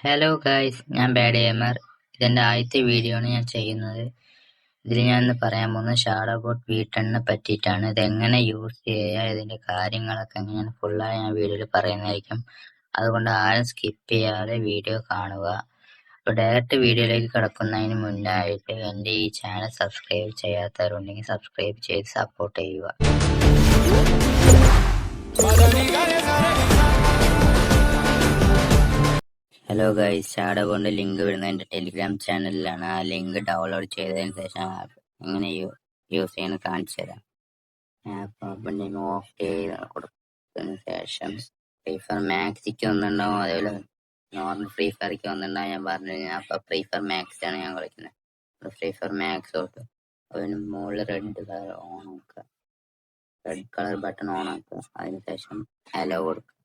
Hello guys, ഞാൻ bad gamer. ഇതെന്റെ ആദ്യത്തെ വീഡിയോ ആണ് ഞാൻ ചെയ്യുന്നത്. ഇതിൽ ഞാൻ ഇന്ന് പറയാൻ പോകുന്നത് ഷാഡോ ബോട്ട് V10നെ പറ്റിയിട്ടാണ്. ഇതെങ്ങനെ യൂസ് ചെയ്യുക, ഇതിന്റെ കാര്യങ്ങളൊക്കെ എങ്ങനെയാണ് ഫുള്ളായി ഞാൻ വീഡിയോയിൽ പറയുന്നതായിരിക്കും. അതുകൊണ്ട് ആരും സ്കിപ്പ് ചെയ്യാതെ വീഡിയോ കാണുക. അപ്പോൾ ഡയറക്റ്റ് വീഡിയോയിലേക്ക് കിടക്കുന്നതിന് മുന്നായിട്ട് എൻ്റെ ഈ ചാനൽ സബ്സ്ക്രൈബ് ചെയ്യാത്തവരുണ്ടെങ്കിൽ സബ്സ്ക്രൈബ് ചെയ്ത് സപ്പോർട്ട് ചെയ്യുക. ഹലോ ഗൈസ്, ഷാഡോ കൊണ്ട് ലിങ്ക് വരുന്നത് എൻ്റെ ടെലിഗ്രാം ചാനലിലാണ്. ആ ലിങ്ക് ഡൗൺലോഡ് ചെയ്തതിന് ശേഷം ആപ്പ് എങ്ങനെ യൂസ് ചെയ്യുന്നത് കാണിച്ചു തരാം. ആപ്പ് ഓപ്പൺ ചെയ്യുമ്പോൾ ഓഫ് ചെയ്ത് കൊടുത്തതിന് ശേഷം ഫ്രീ ഫയർ മാക്സിക്ക് ഒന്നുണ്ടാവും, അതേപോലെ നോർമൽ ഫ്രീ ഫയർക്ക് ഒന്നുണ്ടാവും. ഞാൻ പറഞ്ഞു അപ്പോൾ ഫ്രീ ഫയർ മാക്സ് ആണ് ഞാൻ കളിക്കുന്നത്. ഫ്രീ ഫയർ മാക്സ് തൊട്ട് അതിന് മുകളിൽ റെഡ് കളർ ഓൺ ആക്കുക, റെഡ് കളർ ബട്ടൺ ഓൺ ആക്കുക. അതിനുശേഷം അലോ കൊടുക്കുക.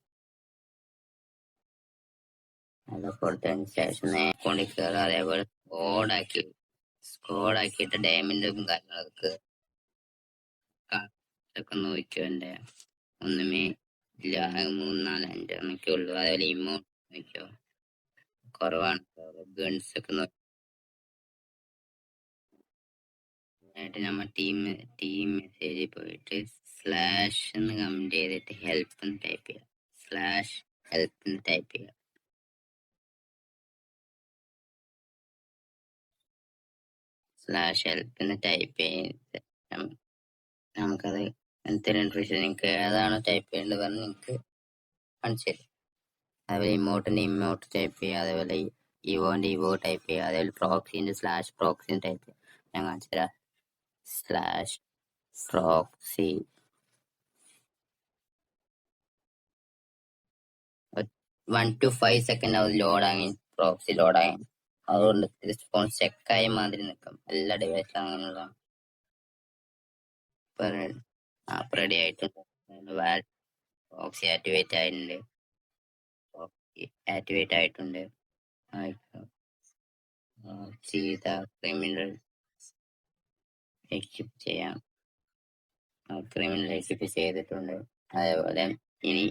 അത് കൊടുത്തതിന് ശേഷം അക്കൗണ്ടിൽ കയറുക. അതേപോലെ സ്കോഡാക്കിയിട്ട് ഡാമിൻ്റെയും കാര്യങ്ങളൊക്കെ നോക്കിയോ. എൻ്റെ ഒന്നുമേ ഇല്ല, 3, 4, 5 എന്നൊക്കെ ഉള്ളൂ. അതേപോലെ ഇമോട്ട് നോക്കിയോ, കുറവാണ്. ഗൺസ് ഒക്കെ നോക്കിയിട്ട് നമ്മൾ ടീം മെസ്സേജിൽ പോയിട്ട് സ്ലാഷ് എന്ന് കമന്റ് ചെയ്തിട്ട് ഹെൽപ്പ് എന്ന് ടൈപ്പ് ചെയ്യുക. സ്ലാഷ് ഹെൽപ്പ് എന്ന് ടൈപ്പ് ചെയ്യുക. സ്ലാഷ് ഹെൽപ്പ് എന്ന് ടൈപ്പ് ചെയ്ത് നമുക്കത് എന്തെങ്കിലും നിങ്ങൾക്ക് ഏതാണോ ടൈപ്പ് ചെയ്യേണ്ടത് പറഞ്ഞ് നിങ്ങൾക്ക് കാണിച്ചു തരും. അതേപോലെ ഇമോട്ട് ടൈപ്പ് ചെയ്യുക, അതേപോലെ ഇവോ ടൈപ്പ് ചെയ്യുക, അതേപോലെ പ്രോക്സിന്റെ സ്ലാഷ് പ്രോക്സിന് ടൈപ്പ് ചെയ്യുക. ഞാൻ കാണിച്ചു തരാം. സ്ലാഷ് പ്രോക്സി 1 to 5 സെക്കൻഡ് അത് ലോഡാകി, പ്രോക്സി ലോഡാകി. അതുകൊണ്ട് ഫോൺ ചെക്കായ മാതിരി നിൽക്കും. എല്ലാ ഡിവൈസും അങ്ങനെയുള്ള റെഡി ആയിട്ടുണ്ട്. പ്രോക്സി ആക്ടിവേറ്റ് ആയിട്ടുണ്ട്. ചെയ്ത ക്രിമിനൽ എക്സിപ്പ് ചെയ്യാം. ക്രിമിനൽ എക്സിപ്പ് ചെയ്തിട്ടുണ്ട്. അതേപോലെ ഇനി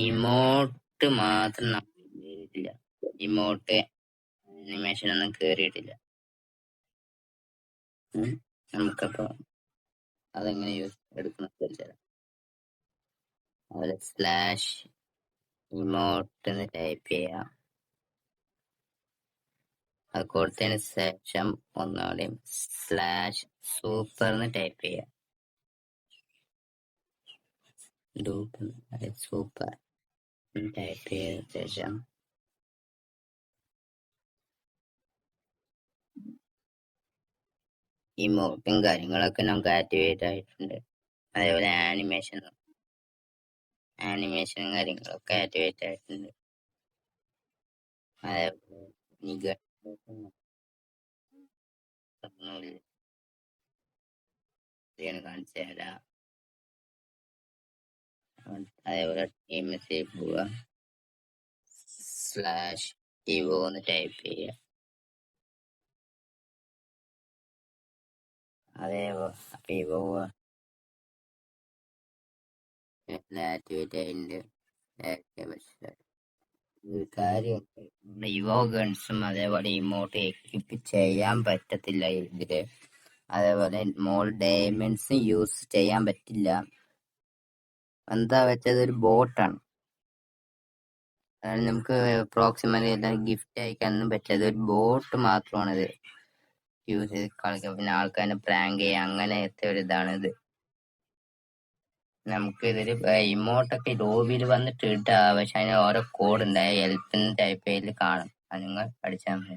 ഇമോട്ട് മാത്രം നമുക്ക് കേറിയിട്ടില്ല. ഇമോട്ട് അനിമേഷൻ ഒന്നും കേറിയിട്ടില്ല. നമുക്കപ്പോ അതെങ്ങനെ എടുക്കണം. അതുപോലെ സ്ലാഷ് ഇമോട്ട് എന്ന് ടൈപ്പ് ചെയ്യാം. അത് കൊടുത്തതിന് ശേഷം ഒന്നുകൂടി സ്ലാഷ് സൂപ്പർ എന്ന് ടൈപ്പ് ചെയ്യാം. സൂപ്പർ ടൈപ്പ് ചെയ്ത ശേഷം ഇമോട്ടും കാര്യങ്ങളൊക്കെ നമുക്ക് ആക്ടിവേറ്റ് ആയിട്ടുണ്ട്. അതേപോലെ ആനിമേഷനും കാര്യങ്ങളൊക്കെ ആക്ടിവേറ്റ് ആയിട്ടുണ്ട്. അതേപോലെ കാണിച്ചു തരാം. അതേപോലെ ടീമിൽ പോവുക, സ്ലാഷ് ഇവോ എന്ന് ടൈപ്പ് ചെയ്യുക. അതേപോലെ ഇവോ ആക്ടിവേറ്റ് ആയിട്ടുണ്ട്. ഇവോ ഗൺസും അതേപോലെ ഇമോട്ട് എക്വിപ്പ് ചെയ്യാൻ പറ്റത്തില്ല ഇതില്. അതേപോലെ മോൾ ഡയമണ്ട്സ് യൂസ് ചെയ്യാൻ പറ്റില്ല. എന്താ വെച്ചത്, ഒരു ബോട്ടാണ്. അതായത് നമുക്ക് പ്രോക്സിമലി എല്ലാം ഗിഫ്റ്റ് അയക്കാനൊന്നും പറ്റില്ല. ഒരു ബോട്ട് മാത്രമാണ് ഇത് യൂസ് ചെയ്ത് കളിക്കുക. പിന്നെ ആൾക്കാരെ പ്രാങ്ക് ചെയ്യുക, അങ്ങനത്തെ ഒരു ഇതാണ് ഇത്. നമുക്ക് ഇതിൽ ഇമോട്ടൊക്കെ ലോബിയിൽ വന്നിട്ട് ഇട്ടാ, പക്ഷെ അതിന് ഓരോ കോഡ് ഉണ്ടായ ഹെൽപ്പിന് ടൈപ്പ് ചെയ്ത് കാണും. അത് നിങ്ങൾ പഠിച്ചാൽ മതി.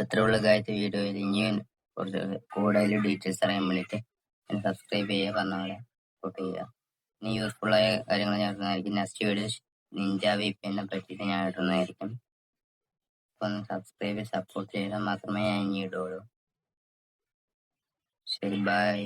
ഇത്രയുള്ള കാര്യത്തിൽ വീഡിയോയിൽ ഇനിയും കുറച്ച് കൂടുതൽ ഡീറ്റെയിൽസ് അറിയാൻ വേണ്ടിയിട്ട് സബ്സ്ക്രൈബ് ചെയ്യുക, പറഞ്ഞ പോലെ സപ്പോർട്ട് ചെയ്യുക. ഇനി യൂസ്ഫുൾ ആയ കാര്യങ്ങൾ ഞാൻ ഇടുന്നതായിരിക്കും. നെക്സ്റ്റ് വീഡിയോ നിഞ്ച VPN പറ്റിയിട്ട് ഞാൻ ഇടുന്നതായിരിക്കും. അപ്പോൾ ഒന്ന് സബ്സ്ക്രൈബ് സപ്പോർട്ട് ചെയ്താൽ മാത്രമേ ഞാൻ ഇനി ഇടുള്ളൂ. ശരി, ബൈ.